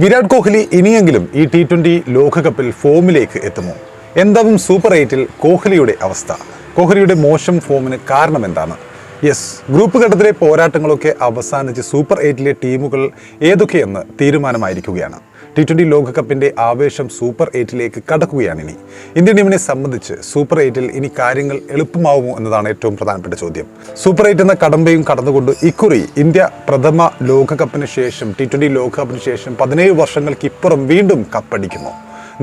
വിരാട് കോഹ്ലി ഇനിയെങ്കിലും ഈ T20 ലോകകപ്പിൽ ഫോമിലേക്ക് എത്തുമോ? എന്താവും സൂപ്പർ 8-ൽ കോഹ്ലിയുടെ അവസ്ഥ? കോഹ്ലിയുടെ മോശം ഫോമിന് കാരണം എന്താണ്? ഗ്രൂപ്പ് ഘട്ടത്തിലെ പോരാട്ടങ്ങളൊക്കെ അവസാനിച്ച് സൂപ്പർ 8-ലെ ടീമുകൾ ഏതൊക്കെയെന്ന് തീരുമാനമായിരിക്കുകയാണ്. T20 ലോകകപ്പിന്റെ ആവേശം സൂപ്പർ 8-ലേക്ക് കടക്കുകയാണ്. ഇനി ഇന്ത്യൻ ടീമിനെ സംബന്ധിച്ച് സൂപ്പർ 8-ൽ ഇനി കാര്യങ്ങൾ എളുപ്പമാവുമോ എന്നതാണ് ഏറ്റവും പ്രധാനപ്പെട്ട ചോദ്യം. സൂപ്പർ 8 എന്ന കടമ്പയും കടന്നുകൊണ്ട് ഇക്കുറി ഇന്ത്യ പ്രഥമ ലോകകപ്പിന് ശേഷം T20 ലോകകപ്പിന് ശേഷം 17 വർഷങ്ങൾക്കിപ്പുറം വീണ്ടും കപ്പടിക്കുമോ?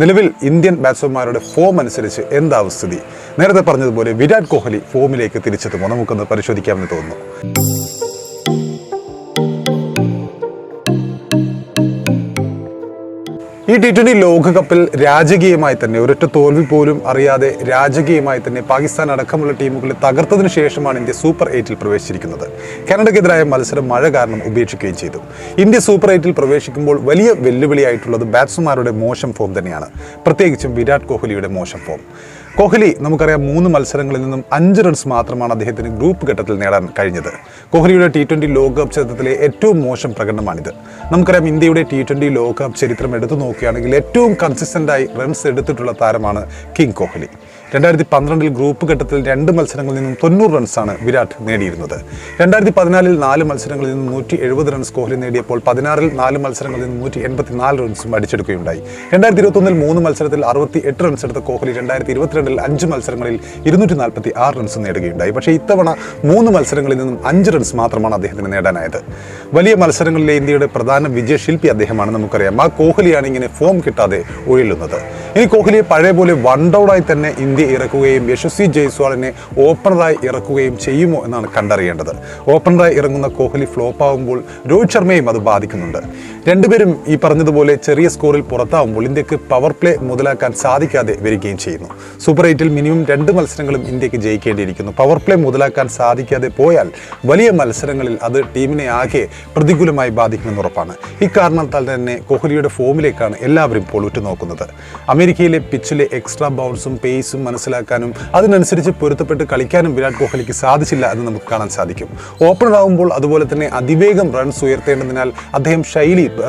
നിലവിൽ ഇന്ത്യൻ ബാറ്റ്സ്മാൻമാരുടെ ഫോം അനുസരിച്ച് എന്താവും സ്ഥിതി? നേരത്തെ പറഞ്ഞതുപോലെ വിരാട് കോഹ്ലി ഫോമിലേക്ക് തിരിച്ചെത്തുമോ? നമുക്കൊന്ന് പരിശോധിക്കാമെന്ന് തോന്നുന്നു. ഈ T20 ലോകകപ്പിൽ രാജകീയമായി തന്നെ ഒരൊറ്റ തോൽവി പോലും അറിയാതെ രാജകീയമായി തന്നെ പാകിസ്ഥാൻ അടക്കമുള്ള ടീമുകളെ തകർത്തതിനു ശേഷമാണ് ഇന്ത്യ സൂപ്പർ 8-ൽ പ്രവേശിച്ചിരിക്കുന്നത്. കാനഡയ്ക്കെതിരായ മത്സരം മഴ കാരണം ഉപേക്ഷിക്കുകയും ചെയ്തു. ഇന്ത്യ സൂപ്പർ 8-ൽ പ്രവേശിക്കുമ്പോൾ വലിയ വെല്ലുവിളിയായിട്ടുള്ളത് ബാറ്റ്സ്മാൻമാരുടെ മോശം ഫോം തന്നെയാണ്, പ്രത്യേകിച്ചും വിരാട് കോഹ്ലിയുടെ മോശം ഫോം. കോഹ്ലി നമുക്കറിയാം 3 മത്സരങ്ങളിൽ നിന്നും 5 റൺസ് മാത്രമാണ് അദ്ദേഹത്തിന് ഗ്രൂപ്പ് ഘട്ടത്തിൽ നേടാൻ കഴിഞ്ഞത്. കോഹ്ലിയുടെ T20 ലോകകപ്പ് ചരിത്രത്തിലെ ഏറ്റവും മോശം പ്രകടനമാണിത്. നമുക്കറിയാം ഇന്ത്യയുടെ T20 ലോകകപ്പ് ചരിത്രം എടുത്തു നോക്കുകയാണെങ്കിൽ ഏറ്റവും കൺസിസ്റ്റൻ്റായി റൺസ് എടുത്തിട്ടുള്ള താരമാണ് കിങ് കോഹ്ലി. 2012-ൽ ഗ്രൂപ്പ് ഘട്ടത്തിൽ 2 മത്സരങ്ങളിൽ നിന്നും 90 റൺസാണ് വിരാട് നേടിയിരുന്നത്. 2014-ൽ 4 മത്സരങ്ങളിൽ നിന്നും 170 റൺസ് കോഹ്ലി നേടിയപ്പോൾ 16-ൽ 4 മത്സരങ്ങളിൽ നിന്നും 184 റൺസും അടിച്ചെടുക്കുകയുണ്ടായി. 2021-ൽ 3 മത്സരത്തിൽ 68 റൺസ് എടുത്ത കോഹ്ലി 2022-ൽ 5 മത്സരങ്ങളിൽ 246 റൺസ് നേടുകയുണ്ടായി. പക്ഷേ ഇത്തവണ 3 മത്സരങ്ങളിൽ നിന്നും 5 റൺസ് മാത്രമാണ് അദ്ദേഹത്തിന് നേടാനായത്. വലിയ മത്സരങ്ങളിലെ ഇന്ത്യയുടെ പ്രധാന വിജയശില്പി അദ്ദേഹമാണ്. നമുക്കറിയാം ആ കോഹ്ലിയാണ് ഇങ്ങനെ ഫോം കിട്ടാതെ ഉഴലുന്നത്. ഇനി കോഹ്ലിയെ പഴയ പോലെ വൺ ഡൗണായി തന്നെ ഇന്ത്യ ഇറക്കുകയും യശസ്വി ജയ്സ്വാളിനെ ഓപ്പണറായി ഇറക്കുകയും ചെയ്യുമോ എന്നാണ് കണ്ടറിയേണ്ടത്. ഓപ്പണറായി ഇറങ്ങുന്ന കോഹ്ലി ഫ്ലോപ്പ് ആകുമ്പോൾ രോഹിത് ശർമ്മയും അത് ബാധിക്കുന്നുണ്ട്. രണ്ടുപേരും ഈ പറഞ്ഞതുപോലെ ചെറിയ സ്കോറിൽ പുറത്താവുമ്പോൾ ഇന്ത്യക്ക് പവർ പ്ലേ മുതലാക്കാൻ സാധിക്കാതെ വരികയും ചെയ്യുന്നു. സൂപ്പർ 8-ൽ മിനിമം 2 മത്സരങ്ങളും ഇന്ത്യക്ക് ജയിക്കേണ്ടിയിരിക്കുന്നു. പവർ പ്ലേ മുതലാക്കാൻ സാധിക്കാതെ പോയാൽ വലിയ മത്സരങ്ങളിൽ അത് ടീമിനെ ആകെ പ്രതികൂലമായി ബാധിക്കുമെന്ന് ഉറപ്പാണ്. ഇക്കാരണത്താൽ തന്നെ കോഹ്ലിയുടെ ഫോമിലേക്കാണ് എല്ലാവരും ഇപ്പോൾ ഉറ്റുനോക്കുന്നത്. അമേരിക്കയിലെ പിച്ചിലെ എക്സ്ട്രാ ബൗൺസും പേസും മനസ്സിലാക്കാനും അതിനനുസരിച്ച് പൊരുത്തപ്പെട്ട് കളിക്കാനും വിരാട് കോഹ്ലിക്ക് സാധിച്ചില്ല എന്ന് നമുക്ക് കാണാൻ സാധിക്കും. ഓപ്പണർ ആകുമ്പോൾ അതുപോലെ തന്നെ അതിവേഗം റൺസ് ഉയർത്തേണ്ടതിനാൽ അദ്ദേഹം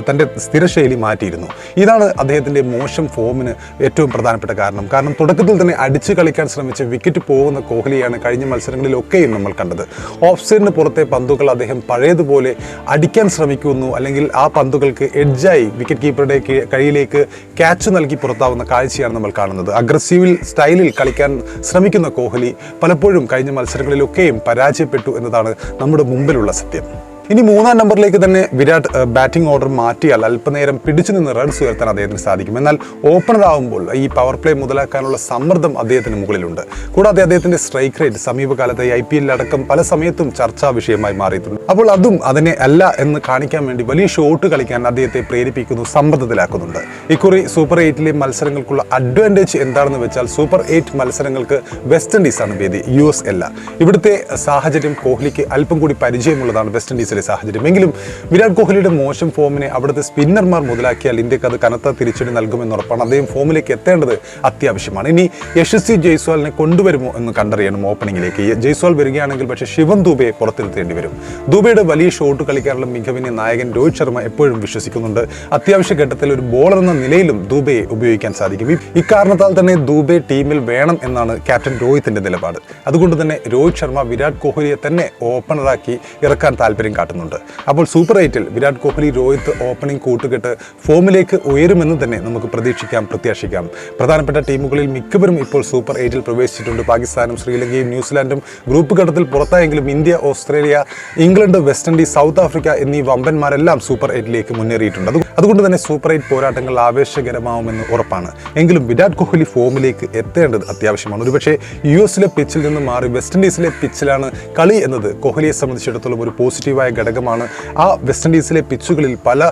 തൻ്റെ സ്ഥിരശൈലി മാറ്റിയിരുന്നു. ഇതാണ് അദ്ദേഹത്തിൻ്റെ മോശം ഫോമിന് ഏറ്റവും പ്രധാനപ്പെട്ട കാരണം തുടക്കത്തിൽ തന്നെ അടിച്ചു കളിക്കാൻ ശ്രമിച്ച് വിക്കറ്റ് പോകുന്ന കോഹ്ലിയാണ് കഴിഞ്ഞ മത്സരങ്ങളിലൊക്കെയും നമ്മൾ കണ്ടത്. ഓഫ് സൈഡിന് പുറത്തെ പന്തുകൾ അദ്ദേഹം പഴയതുപോലെ അടിക്കാൻ ശ്രമിക്കുന്നു, അല്ലെങ്കിൽ ആ പന്തുകൾക്ക് എഡ്ജായി വിക്കറ്റ് കീപ്പറുടെ കയ്യിലേക്ക് ക്യാച്ച് നൽകി പുറത്താവുന്ന കാഴ്ചയാണ് നമ്മൾ കാണുന്നത്. അഗ്രസീവ് സ്റ്റൈലിൽ കളിക്കാൻ ശ്രമിക്കുന്ന കോഹ്ലി പലപ്പോഴും കഴിഞ്ഞ മത്സരങ്ങളിലൊക്കെയും പരാജയപ്പെട്ടു എന്നതാണ് നമ്മുടെ മുമ്പിലുള്ള സത്യം. ഇനി 3-ാം നമ്പറിലേക്ക് തന്നെ വിരാട് ബാറ്റിംഗ് ഓർഡർ മാറ്റിയാൽ അല്പനേരം പിടിച്ചു നിന്ന് റൺസ് ഉയർത്താൻ അദ്ദേഹത്തിന് സാധിക്കും. എന്നാൽ ഓപ്പണർ ആവുമ്പോൾ ഈ പവർ പ്ലേ മുതലാക്കാനുള്ള സമ്മർദ്ദം അദ്ദേഹത്തിന് മുകളിലുണ്ട്. കൂടാതെ അദ്ദേഹത്തിന്റെ സ്ട്രൈക്ക് റേറ്റ് സമീപകാലത്ത് IPL അടക്കം പല സമയത്തും ചർച്ചാ വിഷയമായി മാറിയിട്ടുണ്ട്. അപ്പോൾ അതും അതിനെ അല്ല എന്ന് കാണിക്കാൻ വേണ്ടി വലിയ ഷോട്ട് കളിക്കാൻ അദ്ദേഹത്തെ പ്രേരിപ്പിക്കുന്നു, സമ്മർദ്ദത്തിലാക്കുന്നുണ്ട്. ഇക്കുറി സൂപ്പർ 8-ലെ മത്സരങ്ങൾക്കുള്ള അഡ്വാൻറ്റേജ് എന്താണെന്ന് വെച്ചാൽ സൂപ്പർ 8 മത്സരങ്ങൾക്ക് വെസ്റ്റ് ഇൻഡീസാണ് വേദി, US അല്ല. ഇവിടുത്തെ സാഹചര്യം കോഹ്ലിക്ക് അല്പം കൂടി പരിചയമുള്ളതാണ് വെസ്റ്റ് ഇൻഡീസ് സാഹചര്യം. എങ്കിലും വിരാട് കോഹ്ലിയുടെ മോശം ഫോമിനെ അവിടുത്തെ സ്പിന്നർമാർ മുതലാക്കിയാൽ ഇന്ത്യക്ക് അത് കനത്ത തിരിച്ചടി നൽകുമെന്ന് ഉറപ്പാണ്. അദ്ദേഹം ഫോമിലേക്ക് എത്തേണ്ടത് അത്യാവശ്യമാണ്. ഇനി യശസ്വി ജയ്സ്വാളിനെ കൊണ്ടുവരുമോ എന്ന് കണ്ടറിയണം ഓപ്പണിംഗിലേക്ക്. ജയ്സ്വാൾ വരികയാണെങ്കിൽ പക്ഷേ ശിവം ദുബെയെ പുറത്തിരുത്തേണ്ടി വരും. ദുബെയുടെ വലിയ ഷോട്ട് കളിക്കാനുള്ള മികവിനെ നായകൻ രോഹിത് ശർമ്മ എപ്പോഴും വിശ്വസിക്കുന്നുണ്ട്. അത്യാവശ്യ ഘട്ടത്തിൽ ഒരു ബോളർ എന്ന നിലയിലും ദുബെയെ ഉപയോഗിക്കാൻ സാധിക്കും. ഇക്കാരണത്താൽ തന്നെ ദുബെ ടീമിൽ വേണം എന്നാണ് ക്യാപ്റ്റൻ രോഹിത്തിന്റെ നിലപാട്. അതുകൊണ്ട് തന്നെ രോഹിത് ശർമ്മ വിരാട് കോഹ്ലിയെ തന്നെ ഓപ്പണറാക്കി ഇറക്കാൻ താല്പര്യം കാട്ടുന്നുണ്ട്. അപ്പോൾ സൂപ്പർ 8-ൽ വിരാട് കോഹ്ലി രോഹിത് ഓപ്പണിംഗ് കൂട്ടുകെട്ട് ഫോമിലേക്ക് ഉയരുമെന്ന് തന്നെ നമുക്ക് പ്രത്യാശിക്കാം. പ്രധാനപ്പെട്ട ടീമുകളിൽ മിക്കവരും ഇപ്പോൾ സൂപ്പർ 8-ൽ പ്രവേശിച്ചിട്ടുണ്ട്. പാകിസ്ഥാനും ശ്രീലങ്കയും ന്യൂസിലാൻഡും ഗ്രൂപ്പ് ഘട്ടത്തിൽ പുറത്തായെങ്കിലും India, Australia, England, West Indies, South Africa എന്നീ വമ്പന്മാരെല്ലാം സൂപ്പർ 8-ലേക്ക് മുന്നേറിയിട്ടുണ്ട്. അതുകൊണ്ട് തന്നെ സൂപ്പർ 8 പോരാട്ടങ്ങൾ ആവേശകരമാവുമെന്ന് ഉറപ്പാണ്. എങ്കിലും വിരാട് കോഹ്ലി ഫോമിലേക്ക് എത്തേണ്ടത് അത്യാവശ്യമാണ്. ഒരുപക്ഷെ US-ലെ പിച്ചിൽ നിന്ന് മാറി വെസ്റ്റ് ഇൻഡീസിലെ പിച്ചിലാണ് കളി എന്നത് കോഹ്ലിയെ സംബന്ധിച്ചിടത്തോളം ഒരു പോസിറ്റീവായ ഘടകമാണ്. ആ വെസ്റ്റ് ഇൻഡീസിലെ പിച്ചുകളിൽ പല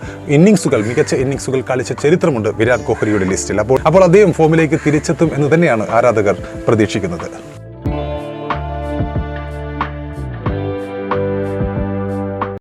മികച്ച ഇന്നിങ്സുകൾ കളിച്ച ചരിത്രമുണ്ട് വിരാട് കോഹ്ലിയുടെ ലിസ്റ്റിൽ. അപ്പോൾ അദ്ദേഹം ഫോമിലേക്ക് തിരിച്ചെത്തും എന്ന് തന്നെയാണ് ആരാധകർ പ്രതീക്ഷിക്കുന്നത്.